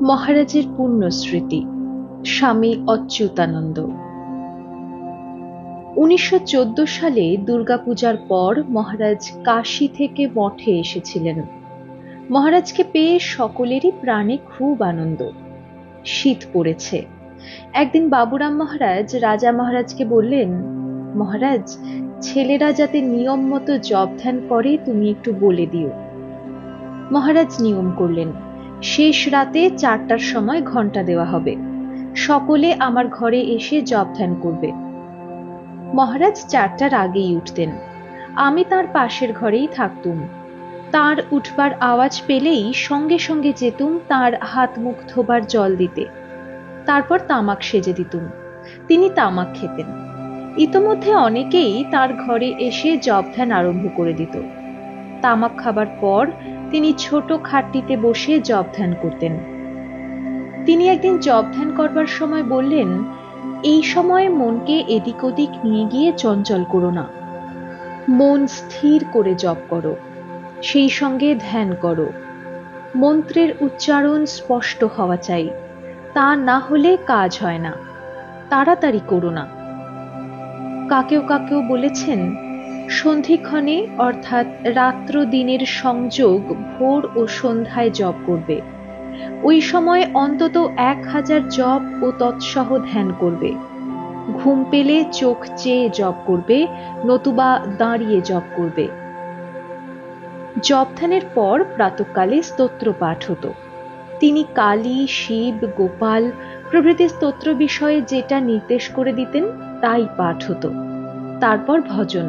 মহারাজের পুণ্যস্মৃতি। স্বামী অচ্যুতানন্দ। 1914 সালে দুর্গাপূজার পর মহারাজ কাশী থেকে মঠে এসেছিলেন। মহারাজকে পেয়ে সকলেরই প্রাণে খুব আনন্দ। শীত পড়েছে। একদিন বাবুরাম মহারাজ রাজা মহারাজকে বললেন, মহারাজ, ছেলেরা যাতে নিয়ম মতো জপ ধ্যান করে তুমি একটু বলে দিও। মহারাজ নিয়ম করলেন, শেষ রাতে 4টার সময় ঘন্টা দেওয়া হবে, সকলে আমার ঘরে এসে জপ ধ্যান করবে। মহারাজ 4টার আগেই উঠতেন। আমি তার পাশের ঘরেই থাকতুম। তার উঠবার আওয়াজ পেলেই সঙ্গে সঙ্গে যেতুম তার হাত মুখ ধোবার জল দিতে। তারপর তামাক সেজে দিতুম। তিনি তামাক খেতেন। ইতোমধ্যে অনেকেই তার ঘরে এসে জপ ধ্যান আরম্ভ করে দিত। তামাক খাবার পর তিনি ছোট খাটটিতে বসে জপ ধ্যান করতেন। তিনি একদিন জপ ধ্যান করবার সময় বললেন, এই সময়ে মনকে এদিক ওদিক নিয়ে গিয়ে চঞ্চল করো না। মন স্থির করে জপ করো, সেই সঙ্গে ধ্যান করো। মন্ত্রের উচ্চারণ স্পষ্ট হওয়া চাই, তা না হলে কাজ হয় না। তাড়াতাড়ি করো না। কাকেও কাকেও বলেছেন, সন্ধিক্ষণে অর্থাৎ রাত্র দিনের সংযোগ ভোর ও সন্ধ্যায় জপ করবে। ওই সময় অন্তত 1000 জপ ও তৎসহ ধ্যান করবে। ঘুম পেলে চোখ চেয়ে জপ করবে, নতুবা দাঁড়িয়ে জপ করবে। জপ ধ্যানের পর প্রাতঃকালে স্তোত্র পাঠ হতো। তিনি কালী, শিব, গোপাল প্রভৃতি স্তোত্র বিষয়ে যেটা নির্দেশ করে দিতেন তাই পাঠ হতো। তারপর ভজন।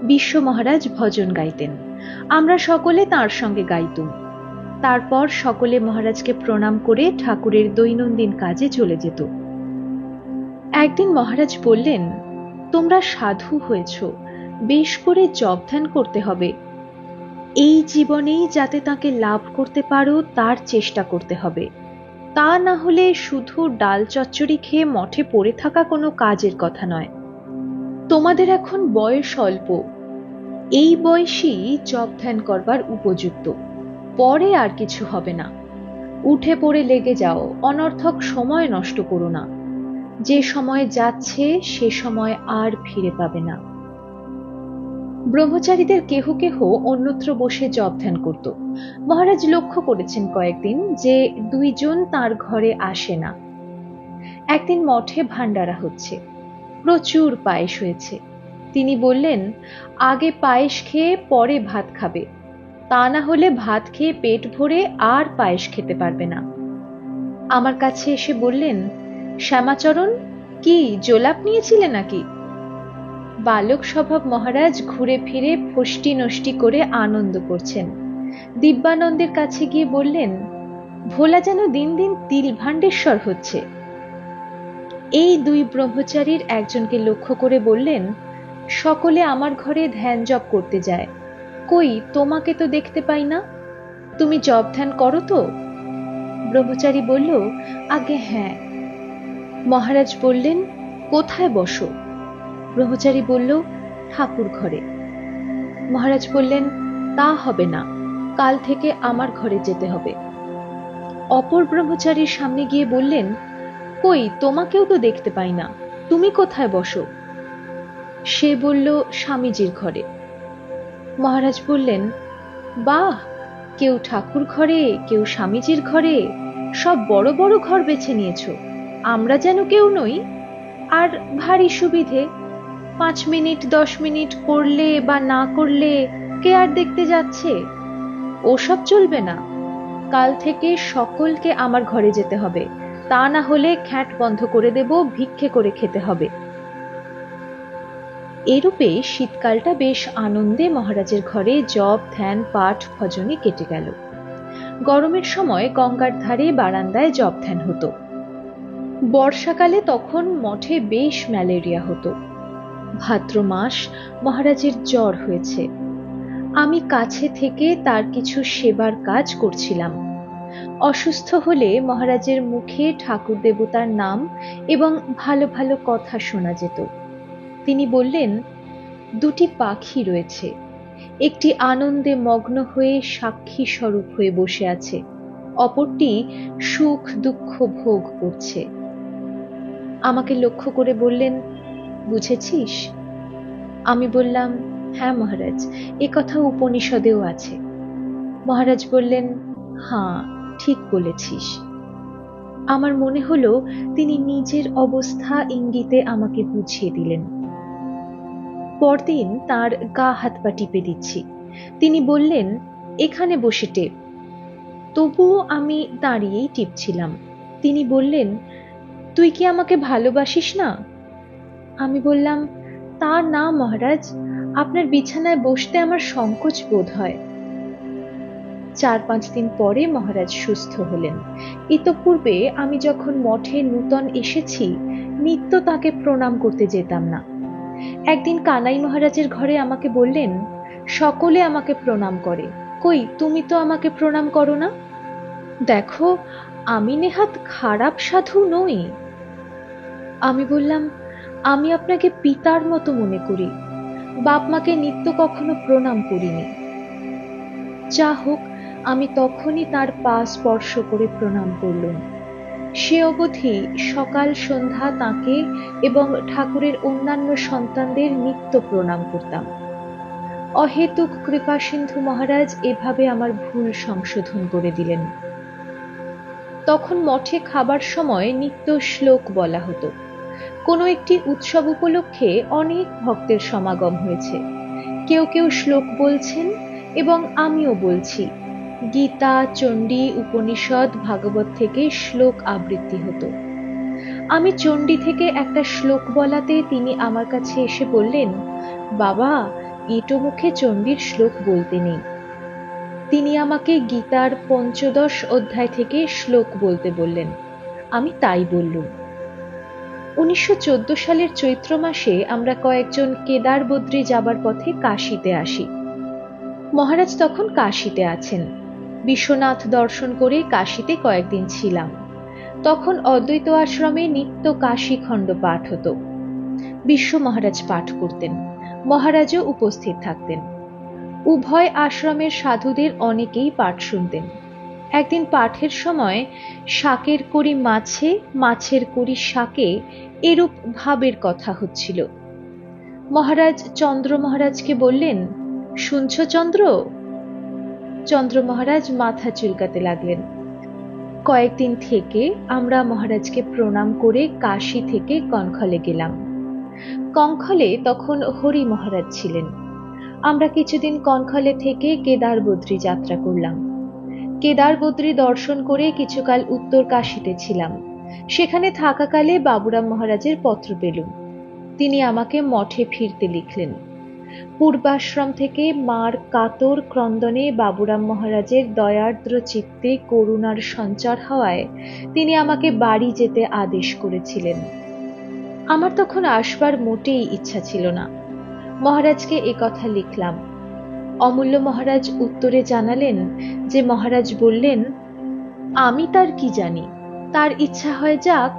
বিশ্ব মহারাজ ভজন গাইতেন। আমরা সকলে তার সঙ্গে গাইতুম। তারপর সকলে মহারাজকে প্রণাম করে ঠাকুরের দৈনন্দিন কাজে চলে যেত। একদিন মহারাজ বললেন, তোমরা সাধু হয়েছ, বেশ করে জপ ধ্যান করতে হবে। এই জীবনেই যাতে তাকে লাভ করতে পারো তার চেষ্টা করতে হবে। তা না হলে শুধু ডাল চচ্চড়ি খেয়ে মঠে পড়ে থাকা কোনো কাজের কথা নয়। তোমাদের এখন বয়স অল্প, এই বয়সেই জপ ধ্যান করবার উপযুক্ত। পরে আর কিছু হবে না। উঠে পড়ে লেগে যাও, অনর্থক সময় নষ্ট করো না। যে সময় যাচ্ছে সে সময় আর ফিরে পাবে না। ব্রহ্মচারীদের কেহ কেহ অন্যত্র বসে জপ ধ্যান করত। মহারাজ লক্ষ্য করেছেন কয়েকদিন যে 2 জন তার ঘরে আসে না। একদিন মঠে ভান্ডারা হচ্ছে, প্রচুর পায়েস হয়েছে। তিনি বললেন, আগে পায়েস খেয়ে পরে ভাত খাবে, তা না হলে ভাত খেয়ে পেট ভরে আর পায়েস খেতে পারবে না। আমার কাছে এসে বললেন, শ্যামাচরণ, কি জোলাপ নিয়েছিলে নাকি? বালক স্বভাব মহারাজ ঘুরে ফিরে ফষ্টি নষ্টি করে আনন্দ করছেন। দিব্যানন্দের কাছে গিয়ে বললেন, ভোলা যেন দিন দিন তিল ভাণ্ডেশ্বর হচ্ছে। এই 2 ব্রহ্মচারীর একজনকে লক্ষ্য করে বললেন, সকলে আমার ঘরে ধ্যান জপ করতে যায়, কই তোমাকে তো দেখতে পাই না, তুমি জপ ধ্যান করো তো? ব্রহ্মচারী বলল, আগে হ্যাঁ। মহারাজ বললেন, কোথায় বসো? ব্রহ্মচারী বলল, ঠাকুর ঘরে। মহারাজ বললেন, তা হবে না, কাল থেকে আমার ঘরে যেতে হবে। অপর ব্রহ্মচারীর সামনে গিয়ে বললেন, কই তোমাকেও তো দেখতে পাই না, তুমি কোথায় বসো? সে বলল, স্বামীজির ঘরে। মহারাজ বললেন, বাহ, কেউ ঠাকুর ঘরে, কেউ স্বামীজির ঘরে, সব বড় বড় ঘর বেছে নিয়েছ। আমরা যেন কেউ নই। আর ভারী সুবিধে, 5 মিনিট 10 মিনিট করলে বা না করলে কে আর দেখতে যাচ্ছে? ওসব চলবে না। কাল থেকে সকলকে আমার ঘরে যেতে হবে, তা না হলে খ্যাট বন্ধ করে দেব, ভিক্ষে করে খেতে হবে। এরূপে শীতকালটা বেশ আনন্দে মহারাজের ঘরে জপ ধ্যান পাঠ ভজনে কেটে গেল। গরমের সময় গঙ্গার ধারে বারান্দায় জপ ধ্যান হতো। বর্ষাকালে তখন মঠে বেশ ম্যালেরিয়া হতো। ভাদ্র মাস, মহারাজের জ্বর হয়েছে। আমি কাছে থেকে তার কিছু সেবার কাজ করছিলাম। অসুস্থ হলে মহারাজের মুখে ঠাকুর দেবতার নাম এবং ভালো ভালো কথা শোনা যেত। তিনি বললেন, 2টি পাখি রয়েছে, একটি আনন্দে মগ্ন হয়ে সাক্ষী স্বরূপ হয়ে বসে আছে, অপরটি সুখ দুঃখ ভোগ করছে। আমাকে লক্ষ্য করে বললেন, বুঝেছিস? আমি বললাম, হ্যাঁ মহারাজ, এ কথা উপনিষদেও আছে। মহারাজ বললেন, হ্যাঁ, ঠিক বলেছিস। আমার মনে হলো তিনি নিজের অবস্থা ইঙ্গিতে আমাকে বুঝিয়ে দিলেন। পরদিন তার গা হাত পা টিপে দিচ্ছি, তিনি বললেন, এখানে বসে টেপ। তবুও আমি দাঁড়িয়েই টিপছিলাম। তিনি বললেন, তুই কি আমাকে ভালোবাসিস না? আমি বললাম, তা না মহারাজ, আপনার বিছানায় বসতে আমার সংকোচ বোধ হয়। 4-5 দিন পরে মহারাজ সুস্থ হলেন। ইতঃপূর্বে আমি যখন মঠে নূতন এসেছি, নিত্য তাকে প্রণাম করতে যেতাম না। একদিন কানাই মহারাজের ঘরে আমাকে বললেন, সকলে আমাকে প্রণাম করে, কই তুমি তো আমাকে প্রণাম করো না। দেখো, আমি নেহাত খারাপ সাধু নই। আমি বললাম, আমি আপনাকে পিতার মতো মনে করি, বাপ মাকে নিত্য কখনো প্রণাম করিনি। যা হোক, আমি তখনই তার পা স্পর্শ করে প্রণাম করলুম। সে অবধি সকাল সন্ধ্যা তাকে এবং ঠাকুরের অন্যান্য সন্তানদের নিত্য প্রণাম করতাম। অহেতুক কৃপা সিন্ধু মহারাজ এভাবে আমার ভুল সংশোধন করে দিলেন। তখন মঠে খাবার সময় নিত্য শ্লোক বলা হতো। কোনো একটি উৎসব উপলক্ষে অনেক ভক্তের সমাগম হয়েছে। কেউ কেউ শ্লোক বলছেন এবং আমিও বলছি। গীতা, চণ্ডী, উপনিষদ, ভাগবত থেকে শ্লোক আবৃত্তি হতো। আমি চণ্ডী থেকে একটা শ্লোক বলাতে তিনি আমার কাছে এসে বললেন, বাবা, এঁটো মুখে চণ্ডীর শ্লোক বলতে নেই। তিনি আমাকে গীতার 15 অধ্যায় থেকে শ্লোক বলতে বললেন। আমি তাই বললুম। 1914 সালের চৈত্র মাসে আমরা কয়েকজন কেদার বদ্রী যাবার পথে কাশীতে আসি। মহারাজ তখন কাশীতে আছেন। বিশ্বনাথ দর্শন করে কাশীতে কয়েকদিন ছিলাম। তখন অদ্বৈত আশ্রমে নিত্য কাশী খণ্ড পাঠ হতো। বিশ্ব মহারাজ পাঠ করতেন, মহারাজও উপস্থিত থাকতেন। উভয় আশ্রমের সাধুদের অনেকেই পাঠ শুনতেন। একদিন পাঠের সময় শাকের কড়ি মাছে, মাছের কড়ি শাকে এরূপ ভাবের কথা হচ্ছিল। মহারাজ চন্দ্র মহারাজকে বললেন, শুনছ চন্দ্র? চন্দ্র মহারাজ মাথা চুলকাতে লাগলেন। কয়েকদিন থেকে আমরা মহারাজকে প্রণাম করে কাশী থেকে কঙ্খলে গেলাম। কঙ্খলে তখন হরি মহারাজ ছিলেন। আমরা কিছুদিন কঙ্খলে থেকে কেদার বদ্রী যাত্রা করলাম। কেদার বদ্রী দর্শন করে কিছুকাল উত্তর কাশীতে ছিলাম। সেখানে থাকাকালে বাবুরাম মহারাজের পত্র পেলুম। তিনি আমাকে মঠে ফিরতে লিখলেন। পূর্বাশ্রম থেকে মার কাতর ক্রন্দনে বাবুরাম মহারাজের দয়ার্দ্র চিত্তে করুণার সঞ্চার হওয়ায় তিনি আমাকে বাড়ি যেতে আদেশ করেছিলেন। আমার তখন আসবার মোটেই ইচ্ছা ছিল না। মহারাজকে এ কথা লিখলাম। অমূল্য মহারাজ উত্তরে জানালেন যে মহারাজ বললেন, আমি তার কি জানি, তার ইচ্ছা হয় যাক।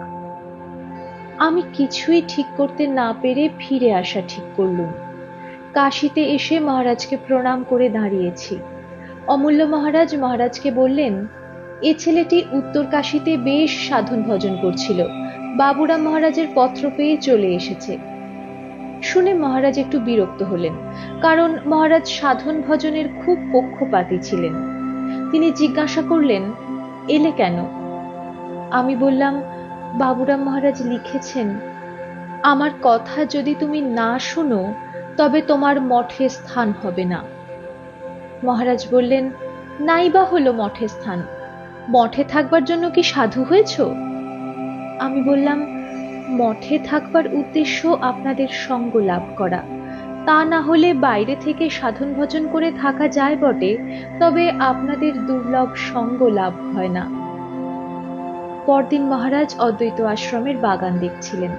আমি কিছুই ঠিক করতে না পেরে ফিরে আসা ঠিক করলুম। কাশীতে এসে মহারাজকে প্রণাম করে দাঁড়িয়েছি। অমূল্য মহারাজ মহারাজকে বললেন, এ ছেলেটি উত্তর কাশীতে বেশ সাধন ভজন করছিল, বাবুরাম মহারাজের পত্র পেয়ে চলে এসেছে। শুনে মহারাজ একটু বিরক্ত হলেন, কারণ মহারাজ সাধন ভজনের খুব পক্ষপাতী ছিলেন। তিনি জিজ্ঞাসা করলেন, এলে কেন? আমি বললাম, বাবুরাম মহারাজ লিখেছেন, আমার কথা যদি তুমি না শোনো তবে তোমার মঠে স্থান হবে না। মহারাজ বললেন, নাই বা হলো মঠে স্থান, মঠে থাকবার জন্য কি সাধু হয়েছ? আমি বললাম, মঠে থাকবার উদ্দেশ্য আপনাদের সঙ্গ লাভ করা, তা না হলে বাইরে থেকে সাধন ভজন করে থাকা যায় বটে, তবে আপনাদের দুর্লভ সঙ্গ লাভ হয় না। পরদিন মহারাজ অদ্বৈত আশ্রমের বাগান দেখছিলেন।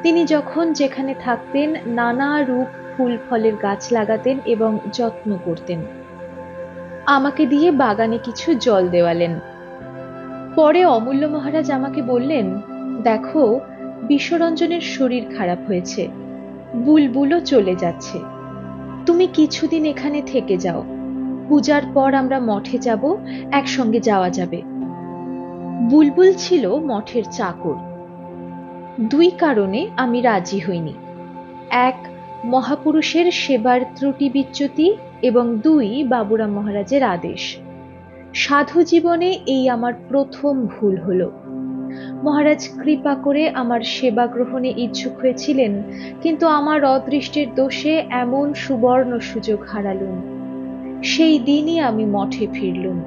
তিনি যখন যেখানে থাকতেন নানা রূপ ফুল ফলের গাছ লাগাতেন এবং যত্ন করতেন। আমাকে দিয়ে বাগানে কিছু জল দেওয়ালেন। পরে অমূল্য মহারাজ আমাকে বললেন, দেখো, বিশ্বরঞ্জনের শরীর খারাপ হয়েছে, বুলবুলও চলে যাচ্ছে, তুমি কিছুদিন এখানে থেকে যাও। পূজার পর আমরা মঠে যাব, একসঙ্গে যাওয়া যাবে। বুলবুল ছিল মঠের চাকর। দুই কারণে আমি রাজি হইনি। এক, মহাপুরুষের সেবার ত্রুটি বিচ্যুতি, এবং দুই, বাবুরাম মহারাজের আদেশ। সাধু জীবনে এই আমার প্রথম ভুল হলো। মহারাজ কৃপা করে আমার সেবা গ্রহণে ইচ্ছুক হয়েছিলেন, কিন্তু আমার অদৃষ্টের দোষে এমন সুবর্ণ সুযোগ হারালুম। সেই দিনই আমি মঠে ফিরলুম।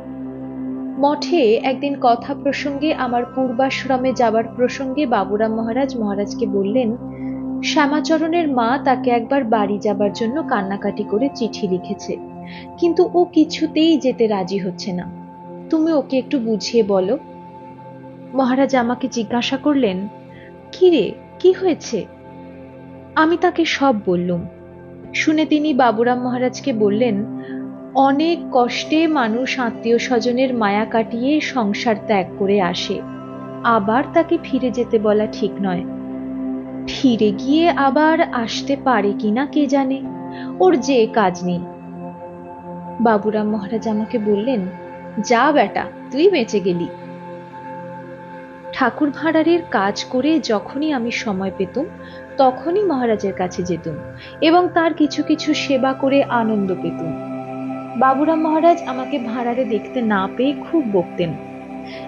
মঠে একদিন কথা প্রসঙ্গে আমার পূর্বাশ্রমে যাবার প্রসঙ্গে বাবুরাম মহারাজ মহারাজকে বললেন, শ্যামাচরণের মা তাকে একবার বাড়ি যাবার জন্য কান্নাকাটি করে চিঠি লিখেছে, কিন্তু ও কিছুতেই যেতে রাজি হচ্ছে না। তুমি ওকে একটু বুঝিয়ে বলো। মহারাজ আমাকে জিজ্ঞাসা করলেন, কি রে, কি হয়েছে? আমি তাকে সব বললুম। শুনে তিনি বাবুরাম মহারাজকে বললেন, অনেক কষ্টে মানুষ আত্মীয় স্বজনের মায়া কাটিয়ে সংসার ত্যাগ করে আসে, আবার তাকে ফিরে যেতে বলা ঠিক নয়। ফিরে গিয়ে আবার আসতে পারে কিনা কে জানে, ওর যে কাজ নেই। বাবুরাম মহারাজ আমাকে বললেন, যা বেটা, তুই বেঁচে গেলি। ঠাকুর ভাঁড়ারের কাজ করে যখনই আমি সময় পেতুম তখনই মহারাজের কাছে যেতুম এবং তার কিছু কিছু সেবা করে আনন্দ পেতুম। বাবুরাম মহারাজ আমাকে ভাঁড়ারে দেখতে না পেয়ে খুব বকতেন।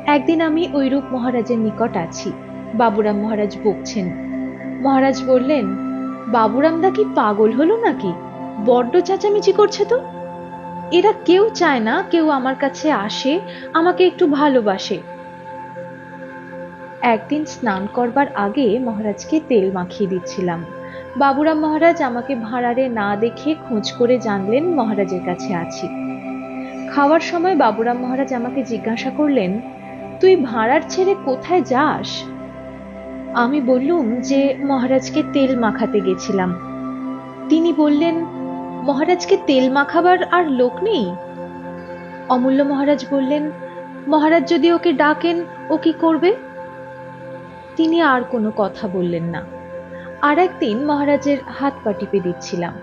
একদিন আমি ঐরূপ মহারাজের নিকট আছি, বাবুরাম মহারাজ বকছেন। মহারাজ বললেন, বাবুরামদা কি পাগল হলো নাকি? বড্ড চেঁচামেচি করছে তো। এরা কেউ চায় না কেউ আমার কাছে আসে, আমাকে একটু ভালোবাসে। একদিন স্নান করবার আগে মহারাজকে তেল মাখিয়ে দিচ্ছিলাম। বাবুরাম মহারাজ আমাকে ভাঁড়ারে না দেখে খোঁজ করে জানলেন মহারাজের কাছে আছি। খাওয়ার সময় বাবুরাম মহারাজ আমাকে জিজ্ঞাসা করলেন, তুই ভাঁড়ার ছেড়ে কোথায় যাস? আমি বললুম যে মহারাজকে তেল মাখাতে গেছিলাম। তিনি বললেন, মহারাজকে তেল মাখাবার আর লোক নেই? অমূল্য মহারাজ বললেন, মহারাজ যদি ওকে ডাকেন ও কি করবে? তিনি আর কোনো কথা বললেন না। আর একদিন মহারাজের হাত পা টিপে দিচ্ছিলাম।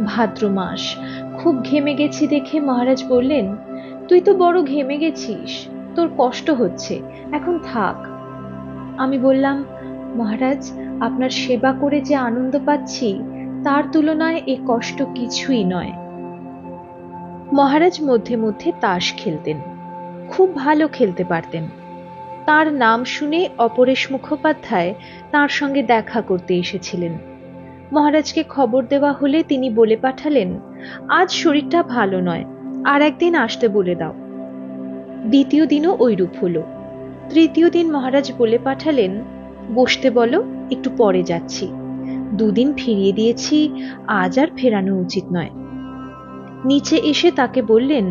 ভাদ্র মাস, খুব ঘেমে গেছি দেখে মহারাজ বললেন, তুই তো বড় ঘেমে গেছিস, তোর কষ্ট হচ্ছে, এখন থাক। আমি বললাম, মহারাজ, আপনার সেবা করে যে আনন্দ পাচ্ছি তার তুলনায় এ কষ্ট কিছুই নয়। মহারাজ মধ্যে মধ্যে তাস খেলতেন, খুব ভালো খেলতে পারতেন। তার নাম শুনে অপরেশ মুখোপাধ্যায় তার সঙ্গে দেখা করতে এসেছিলেন। মহারাজকে খবর দেওয়া হলে তিনি বলে পাঠালেন, আজ শরীরটা ভালো নয়, আর একদিন আসতে বলে দাও। দ্বিতীয় দিনও ঐরূপ হলো। তৃতীয় দিন মহারাজ বলে পাঠালেন, বসতে বলো, একটু পরে যাচ্ছি। দুদিন ফিরিয়ে দিয়েছি, আজ আর ফেরানো উচিত নয়। নিচে এসে তাকে বললেন,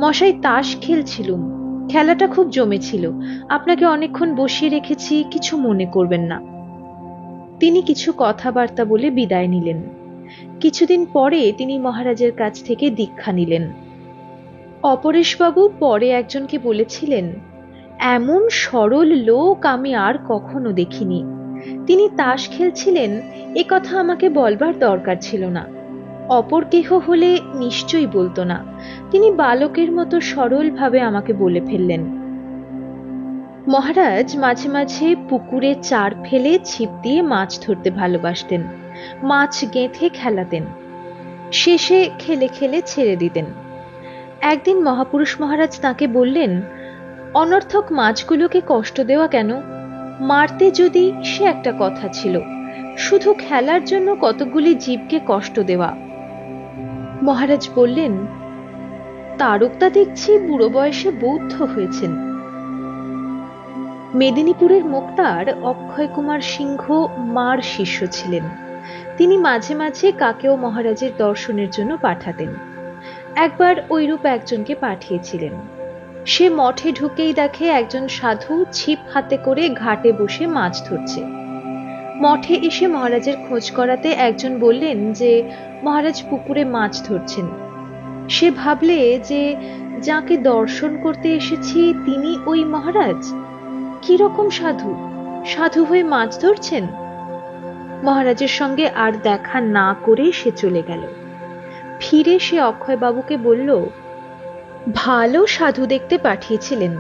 মশাই, তাস খেলছিলুম, খেলাটা খুব জমেছিল, আপনাকে অনেকক্ষণ বসিয়ে রেখেছি, কিছু মনে করবেন না। তিনি কিছু কথাবার্তা বলে বিদায় নিলেন। কিছুদিন পরে তিনি মহারাজের কাছ থেকে দীক্ষা নিলেন। অপরেশবাবু পরে একজনকে বলেছিলেন, এমন সরল লোক আমি আর কখনো দেখিনি। তিনি তাস খেলছিলেন এ কথা আমাকে বলবার দরকার ছিল না। অপর কেহ হলে নিশ্চয়ই বলতো না। তিনি বালকের মতো সরলভাবে আমাকে বলে ফেললেন। মহারাজ মাঝে মাঝে পুকুরে চার ফেলে ছিপ দিয়ে মাছ ধরতে ভালোবাসতেন। মাছ গেঁথে খেলাতেন, শেষে খেলে খেলে ছেড়ে দিতেন। একদিন মহাপুরুষ মহারাজ তাকে বললেন, অনর্থক মাছগুলোকে কষ্ট দেওয়া কেন? মারতে যদি সে একটা কথা ছিল, শুধু খেলার জন্য কতগুলি জীবকে কষ্ট দেওয়া। মহারাজ বললেন, তারকদা দেখছি বুড়ো বয়সে বৌদ্ধ হয়েছেন। মেদিনীপুরের মোক্তার অক্ষয় কুমার সিংহ মার শিষ্য ছিলেন। তিনি মাঝে মাঝে কাকেও মহারাজের দর্শনের জন্য পাঠাতেন। একবার ঐরূপ একজনকে পাঠিয়েছিলেন। সে মঠে ঢুকেই দেখে একজন সাধু ছিপ হাতে করে ঘাটে বসে মাছ ধরছে। মঠে এসে মহারাজের খোঁজ করাতে একজন বললেন যে মহারাজ পুকুরে মাছ ধরছেন। সে ভাবলে যে যাকে দর্শন করতে এসেছি তিনি ওই মহারাজ। কি রকম সাধু, সাধু হয়ে মাছ ধরছেন? মহারাজের সঙ্গে আর দেখা না করে সে চলে গেল। ফিরে সে অক্ষয়বাবুকে বলল, ভালো সাধু দেখতে পাঠিয়েছিলেন।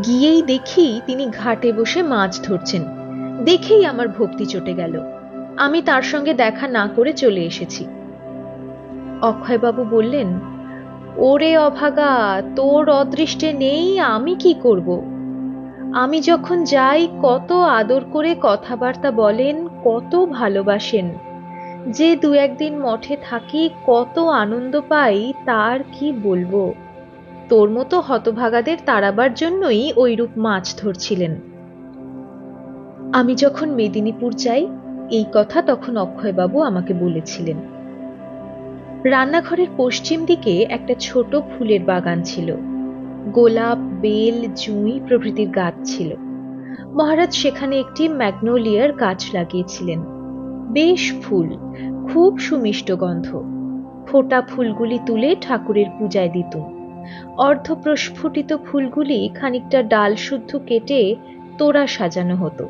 গিয়েই দেখি তিনি ঘাটে বসে মাছ ধরছেন। দেখেই আমার ভক্তি চটে গেল। আমি তার সঙ্গে দেখা না করে চলে এসেছি। অক্ষয়বাবু বললেন, ওরে অভাগা, তোর অদৃষ্টে নেই, আমি কি করব? আমি যখন যাই কত আদর করে কথাবার্তা বলেন, কত ভালোবাসেন। যে দু একদিন মঠে থাকি কত আনন্দ পাই, তার কি বলবো। তোর মতো হতভাগাদের তাড়াবার জন্যই ওইরূপ মাছ ধরছিলেন। আমি যখন মেদিনীপুর যাই, এই কথা তখন অক্ষয়বাবু আমাকে বলেছিলেন। রান্নাঘরের পশ্চিম দিকে একটা ছোট ফুলের বাগান ছিল। গোলাপ, বেল, জুঁই প্রভৃতির গাছ ছিল। মহারাজ সেখানে একটি ম্যাগনোলিয়ার গাছ লাগিয়েছিলেন। বেশ ফুল, খুব সুমিষ্ট গন্ধ। ফোটা ফুলগুলি তুলে ঠাকুরের পূজায় দিতুম। অর্ধপ্রস্ফুটিত ফুলগুলি খানিকটা ডাল শুদ্ধ কেটে তোড়া সাজানো হতো।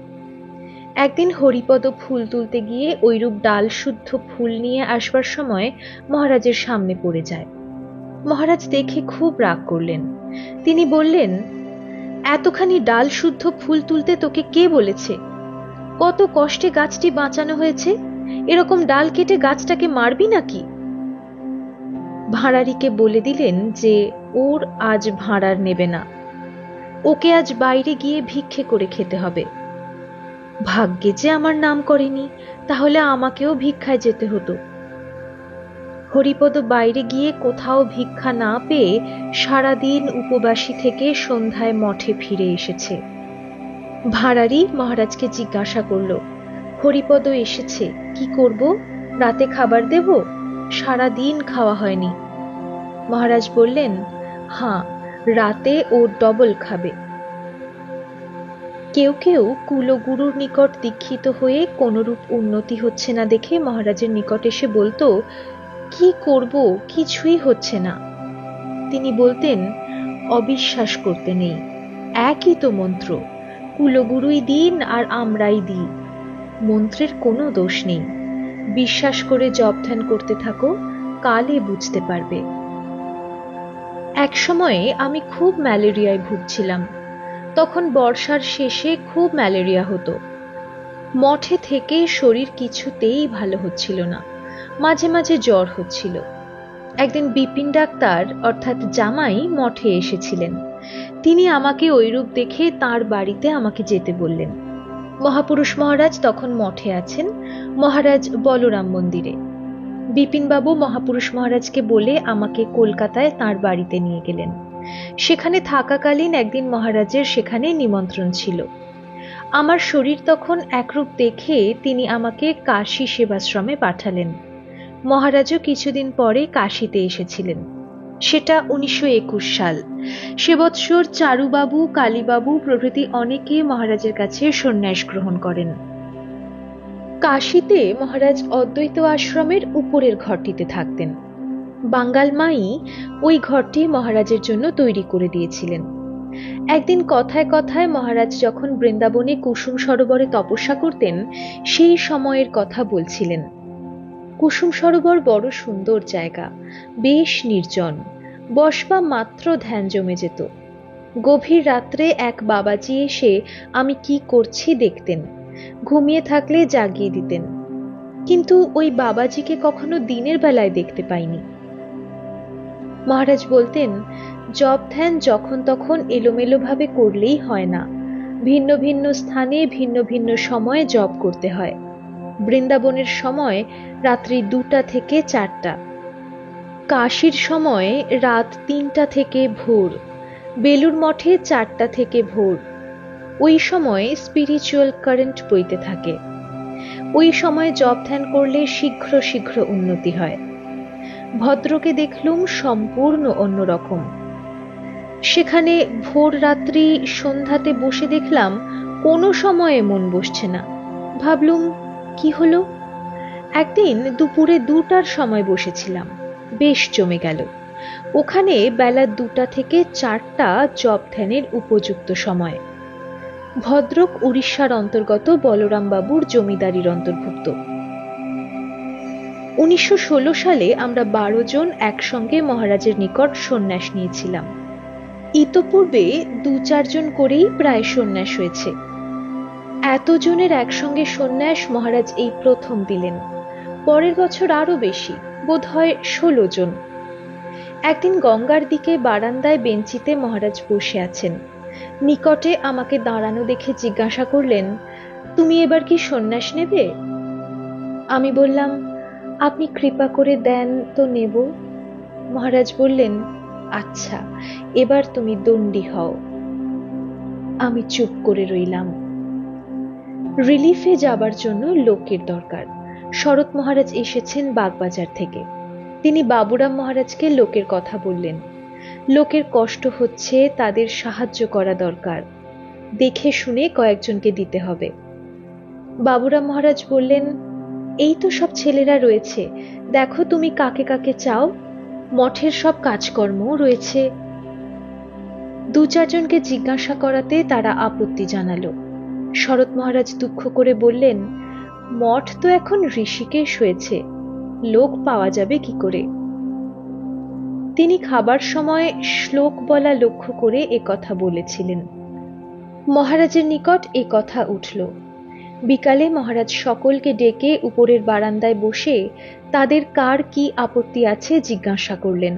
একদিন হরিপদ ফুল তুলতে গিয়ে ওইরূপ ডাল শুদ্ধ ফুল নিয়ে আসবার সময় মহারাজের সামনে পড়ে যায়। মহারাজ দেখে খুব রাগ করলেন। তিনি বললেন, এতখানি ডাল শুদ্ধ ফুল তুলতে তোকে কে বলেছে? কত কষ্টে গাছটি বাঁচানো হয়েছে, এরকম ডাল কেটে গাছটাকে মারবি নাকি? ভাঁড়ারিকে বলে দিলেন যে ওর আজ ভাঁড়ার নেবে না, ওকে আজ বাইরে গিয়ে ভিক্ষে করে খেতে হবে। ভাগ্যে যে আমার নাম করেনি, তাহলে আমাকেও ভিক্ষায় যেতে হতো। হরিপদ বাইরে গিয়ে কোথাও ভিক্ষা না পেয়ে সারাদিন উপবাসী থেকে সন্ধ্যায় মঠে ফিরে এসেছে। ভাঁড়ারি মহারাজকে জিজ্ঞাসা করল, হরিপদ এসেছে, কি করব? রাতে খাবার দেব? সারাদিন খাওয়া হয়নি। মহারাজ বললেন, হ্যাঁ, রাতে ও ডবল খাবে। কেউ কেউ কুলগুরুর নিকট দীক্ষিত হয়ে কোনরূপ উন্নতি হচ্ছে না দেখে মহারাজের নিকট এসে বলতো, কি করব, কিছুই হচ্ছে না। তিনি বলতেন, অবিশ্বাস করতে নেই, একই তো মন্ত্র, কুলগুরুই দিন আর আমরাই দিই। মন্ত্রের কোনো দোষ নেই, বিশ্বাস করে জপ ধ্যান করতে থাকো, কালে বুঝতে পারবে। এক সময়ে আমি খুব ম্যালেরিয়ায় ভুগছিলাম। তখন বর্ষার শেষে খুব ম্যালেরিয়া হতো। মঠে থেকে শরীর কিছুতেই ভালো হচ্ছিল না, মাঝে মাঝে জ্বর হচ্ছিল। একদিন বিপিন ডাক্তার অর্থাৎ জামাই মঠে এসেছিলেন। তিনি আমাকে ওইরূপ দেখে তার বাড়িতে আমাকে যেতে বললেন। মহাপুরুষ মহারাজ তখন মঠে আছেন, মহারাজ বলরাম মন্দিরে। বিপিনবাবু মহাপুরুষ মহারাজকে বলে আমাকে কলকাতায় তাঁর বাড়িতে নিয়ে গেলেন। সেখানে থাকাকালীন একদিন মহারাজের সেখানে নিমন্ত্রণ ছিল। আমার শরীর তখন একরূপ দেখে তিনি আমাকে কাশী সেবাশ্রমে পাঠালেন। মহারাজও কিছুদিন পরে কাশীতে এসেছিলেন। সেটা 1921 সাল। সে বৎসর চারুবাবু, কালীবাবু প্রভৃতি অনেকে মহারাজের কাছে সন্ন্যাস গ্রহণ করেন। কাশীতে মহারাজ অদ্বৈত আশ্রমের উপরের ঘরটিতে থাকতেন। বাঙ্গাল মাই ওই ঘরটি মহারাজের জন্য তৈরি করে দিয়েছিলেন। একদিন কথায় কথায় মহারাজ যখন বৃন্দাবনে কুসুম সরোবরে তপস্যা করতেন, সেই সময়ের কথা বলছিলেন। কুসুম সরোবর বড় সুন্দর জায়গা, বেশ নির্জন, বসবা মাত্র ধ্যান জমে যেত। গভীর রাত্রে এক বাবাজি এসে আমি কি করছি দেখতেন, ঘুমিয়ে থাকলে জাগিয়ে দিতেন। কিন্তু ওই বাবাজিকে কখনো দিনের বেলায় দেখতে পাইনি। মহারাজ বলতেন, জপ ধ্যান যখন তখন এলোমেলোভাবে করলেই হয় না, ভিন্ন ভিন্ন স্থানে ভিন্ন ভিন্ন সময়ে জপ করতে হয়। বৃন্দাবনের সময় রাত্রি 2টা থেকে 4টা, কাশীর সময় রাত 3টা থেকে ভোর, বেলুর মঠে 4টা থেকে ভোর। ওই সময় স্পিরিচুয়াল কারেন্ট বইতে থাকে। ওই সময় জপ ধ্যান করলে শীঘ্র শীঘ্র উন্নতি হয়। ভদ্রকে দেখলুম সম্পূর্ণ অন্যরকম। সেখানে ভোর রাত্রি সন্ধ্যাতে বসে দেখলাম কোনো সময়ে মন বসছে না। ভাবলুম কি হলো। একদিন দুপুরে 2টার সময় বসেছিলাম, বেশ জমে গেল। ওখানে বেলা 2টা থেকে 4টা জপ ধ্যানের উপযুক্ত সময়। ভদ্রক উড়িষ্যার অন্তর্গত বলরাম বাবুর জমিদারির অন্তর্ভুক্ত। 1916 সালে আমরা 12 জন একসঙ্গে মহারাজের নিকট সন্ন্যাস নিয়েছিলাম। ইতপূর্বে 2-4 জন করেই প্রায় সন্ন্যাস হয়েছে। এতজনের একসঙ্গে সন্ন্যাস মহারাজ এই প্রথম দিলেন। পরের বছর আরো বেশি, বোধহয় 16 জন। একদিন গঙ্গার দিকে বারান্দায় বেঞ্চিতে মহারাজ বসে আছেন। নিকটে আমাকে দাঁড়ানো দেখে জিজ্ঞাসা করলেন, তুমি এবার কি সন্ন্যাস নেবে? আমি বললাম, আপনি কৃপা করে দেন তো নেব। মহারাজ বললেন, আচ্ছা, এবার তুমি দণ্ডী হও। আমি চুপ করে রইলাম। রিলিফে যাবার জন্য লোকের দরকার। শরৎ মহারাজ এসেছেন বাগবাজার থেকে। তিনি বাবুরাম মহারাজকে লোকের কথা বললেন। লোকের কষ্ট হচ্ছে, তাদের সাহায্য করা দরকার, দেখে শুনে কয়েকজনকে দিতে হবে। বাবুরাম মহারাজ বললেন, এই তো সব ছেলেরা রয়েছে, দেখো তুমি কাকে কাকে চাও, মঠের সব কাজকর্ম রয়েছে। 2-4 জনকে জিজ্ঞাসা করাতে তারা আপত্তি জানালো। শরৎ মহারাজ দুঃখ করে বললেন, মঠ তো এখন ঋষিকেশ হয়েছে, লোক পাওয়া যাবে কি করে? তিনি খাবার সময় শ্লোক বলা লক্ষ্য করে কথা বলেছিলেন। মহারাজের নিকট কথা উঠল। বিকালে মহারাজ সকলকে ডেকে উপরের বারান্দায় বসে তাদের কার কি আপত্তি আছে জিজ্ঞাসা করলেন।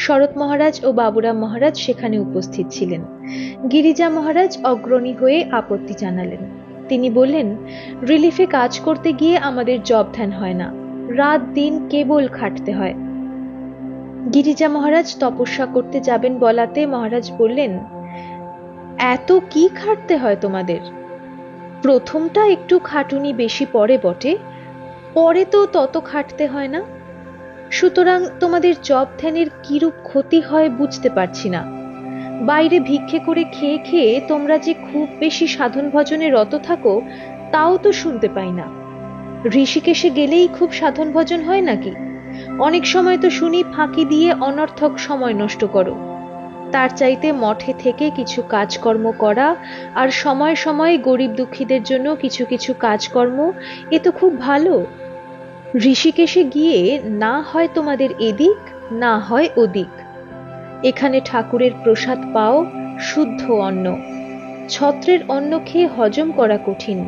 শরৎ মহারাজ ও বাবুরাম মহারাজ সেখানে উপস্থিত ছিলেন। গিরিজা মহারাজ অগ্রণী হয়ে আপত্তি জানালেন। তিনি বললেন, রিলিফে কাজ করতে গিয়ে আমাদের জব ধ্যান হয় না, রাত দিন কেবল খাটতে হয়। গিরিজা মহারাজ তপস্যা করতে যাবেন বলাতে মহারাজ বললেন, এত কি খাটতে হয় তোমাদের? প্রথমটা একটু খাটুনি বেশি পড়ে বটে, পরে তো তত খাটতে হয় না। সুতরাং তোমাদের জব ধ্যানের কিরূপ ক্ষতি হয় বুঝতে পারছি না। বাইরে ভিক্ষে করে খেয়ে খেয়ে তোমরা যে খুব বেশি সাধন ভজনে রত থাকো তাও তো শুনতে পাই না। ঋষিকেশে গেলেই খুব সাধন ভজন হয় নাকি? অনেক সময় তো শুনি ফাঁকি দিয়ে অনর্থক সময় নষ্ট করো। তার চাইতে মঠে থেকে কিছু কাজকর্ম করা আর সময় সময় গরিব দুঃখীদের জন্য কিছু কিছু কাজকর্ম, এ তো খুব ভালো। ঋষিকেশে গিয়ে না হয় তোমাদের এদিক, না হয় ওদিক। এখানে ঠাকুরের প্রসাদ পাও, শুদ্ধ অন্ন। ছত্রের অন্ন খেয়ে হজম করা কঠিন,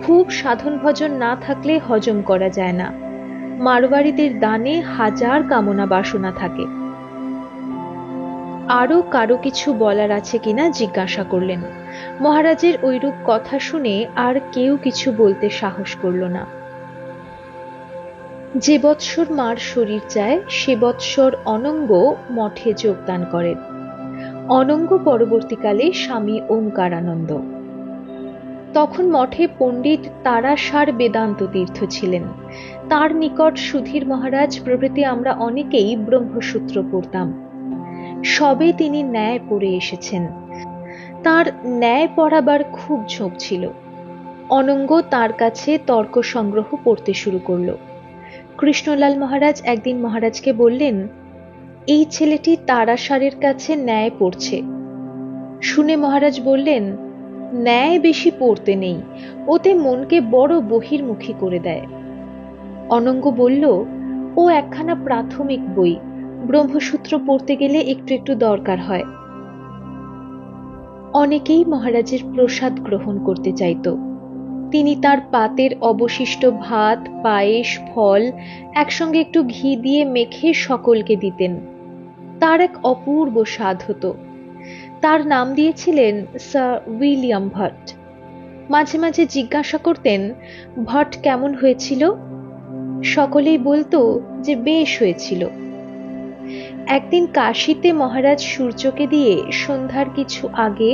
খুব সাধন ভজন না থাকলে হজম করা যায় না। মারোয়ারিদের দানে হাজার কামনা বাসনা থাকে। আরো কারো কিছু বলার আছে কিনা জিজ্ঞাসা করলেন। মহারাজের ওইরূপ কথা শুনে আর কেউ কিছু বলতে সাহস করল না। যে বৎসর মার শরীর যায় সে বৎসর অনঙ্গ মঠে যোগদান করেন। অনঙ্গ পরবর্তীকালে স্বামী ওঙ্কারানন্দ। তখন মঠে পণ্ডিত তারাসার বেদান্ত তীর্থ ছিলেন। তার নিকট সুধীর মহারাজ প্রভৃতি আমরা অনেকেই ব্রহ্মসূত্র পড়তাম। সবে তিনি ন্যায় পড়ে এসেছেন। তার ন্যায় পড়াবার খুব ঝোঁক ছিল। অনঙ্গ তার কাছে তর্ক সংগ্রহ পড়তে শুরু করলো। কৃষ্ণলাল মহারাজ একদিন মহারাজকে বললেন, এই ছেলেটি তারাসারের কাছে ন্যায় পড়ছে। শুনে মহারাজ বললেন, ন্যায় বেশি পড়তে নেই, ওতে মনকে বড় বহির্মুখী করে দেয়। অনঙ্গ বলল, ও একখানা প্রাথমিক বই, ব্রহ্মসূত্র পড়তে গেলে একটু একটু দরকার হয়। অনেকেই মহারাজের প্রসাদ গ্রহণ করতে চাইত। তিনি তার পাতের অবশিষ্ট ভাত, পায়েস, ফল একসঙ্গে একটু ঘি দিয়ে মেখে সকলকে দিতেন। তার এক অপূর্ব স্বাদ হতো। তার নাম দিয়েছিলেন স্যার উইলিয়াম ভট্ট। মাঝে মাঝে জিজ্ঞাসা করতেন, ভট্ট কেমন হয়েছিল? সকলেই বলতো যে বেশ হয়েছিল। একদিন কাশীতে মহারাজ সূর্যকে দিয়ে সন্ধ্যার কিছু আগে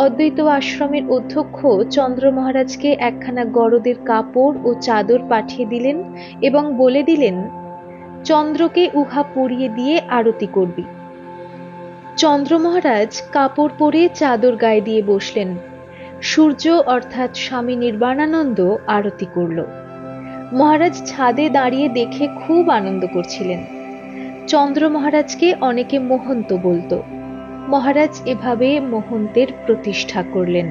অদ্বৈত আশ্রমের অধ্যক্ষ চন্দ্র মহারাজকে একখানা গরদের কাপড় ও চাদর পাঠিয়ে দিলেন এবং বলে দিলেন, চন্দ্রকে উহা পরিয়ে দিয়ে আরতি করবি। চন্দ্র মহারাজ কাপড় পরে চাদর গায়ে দিয়ে বসলেন। সূর্য অর্থাৎ স্বামী নির্বাণানন্দ আরতি করল। মহারাজ ছাদে দাঁড়িয়ে দেখে খুব আনন্দ করছিলেন। চন্দ্র মহারাজকে অনেকে মহন্ত বলতো। মহারাজ এভাবে মহন্তের প্রতিষ্ঠা করলেন।